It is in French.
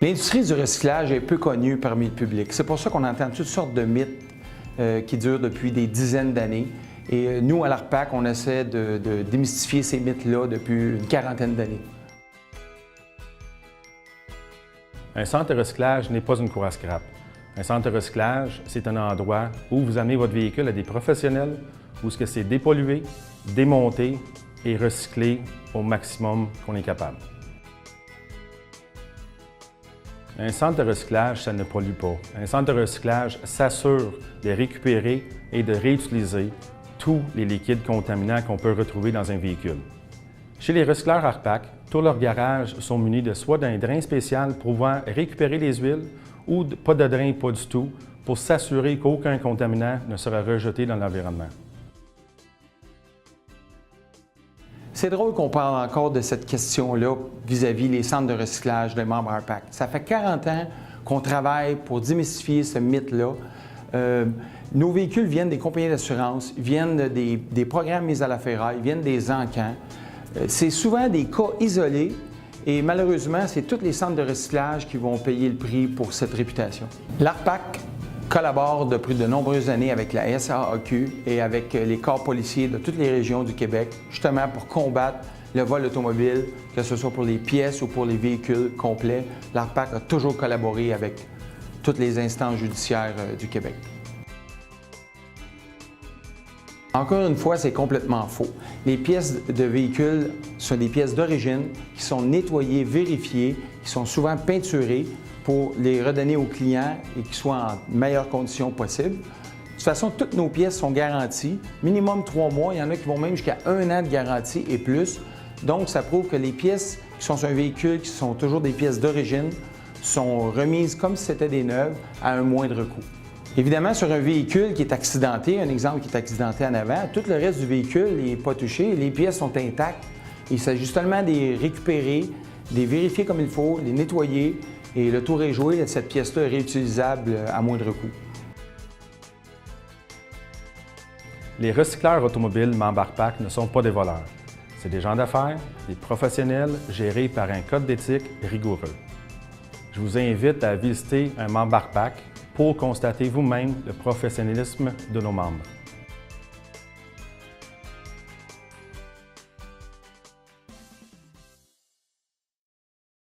L'industrie du recyclage est peu connue parmi le public. C'est pour ça qu'on entend toutes sortes de mythes qui durent depuis des dizaines d'années. Et nous, à l'ARPAC, on essaie de démystifier ces mythes-là depuis une quarantaine d'années. Un centre de recyclage n'est pas une cour à scrap. Un centre de recyclage, c'est un endroit où vous amenez votre véhicule à des professionnels, où c'est dépollué, démonté et recyclé au maximum qu'on est capable. Un centre de recyclage, ça ne pollue pas. Un centre de recyclage s'assure de récupérer et de réutiliser tous les liquides contaminants qu'on peut retrouver dans un véhicule. Chez les recycleurs ARPAC, tous leurs garages sont munis de soit d'un drain spécial pouvant récupérer les huiles ou pas de drain, pas du tout, pour s'assurer qu'aucun contaminant ne sera rejeté dans l'environnement. C'est drôle qu'on parle encore de cette question-là vis-à-vis les centres de recyclage des membres ARPAC. Ça fait 40 ans qu'on travaille pour démystifier ce mythe-là. Nos véhicules viennent des compagnies d'assurance, viennent des programmes mis à la ferraille, viennent des encans. C'est souvent des cas isolés et malheureusement, c'est tous les centres de recyclage qui vont payer le prix pour cette réputation. L'ARPAC collabore depuis de nombreuses années avec la SAAQ et avec les corps policiers de toutes les régions du Québec, justement pour combattre le vol automobile, que ce soit pour les pièces ou pour les véhicules complets. L'ARPAC a toujours collaboré avec toutes les instances judiciaires du Québec. Encore une fois, c'est complètement faux. Les pièces de véhicules sont des pièces d'origine qui sont nettoyées, vérifiées, qui sont souvent peinturées pour les redonner aux clients et qu'ils soient en meilleures conditions possibles. De toute façon, toutes nos pièces sont garanties, minimum 3 mois. Il y en a qui vont même jusqu'à 1 an de garantie et plus. Donc, ça prouve que les pièces qui sont sur un véhicule, qui sont toujours des pièces d'origine, sont remises comme si c'était des neuves à un moindre coût. Évidemment, sur un véhicule qui est accidenté, un exemple qui est accidenté en avant, tout le reste du véhicule n'est pas touché, les pièces sont intactes. Il s'agit seulement de les récupérer, de les vérifier comme il faut, les nettoyer et le tour est joué, cette pièce-là est réutilisable à moindre coût. Les recycleurs automobiles membres ARPAC ne sont pas des voleurs. C'est des gens d'affaires, des professionnels gérés par un code d'éthique rigoureux. Je vous invite à visiter un membre ARPAC pour constater vous-même le professionnalisme de nos membres.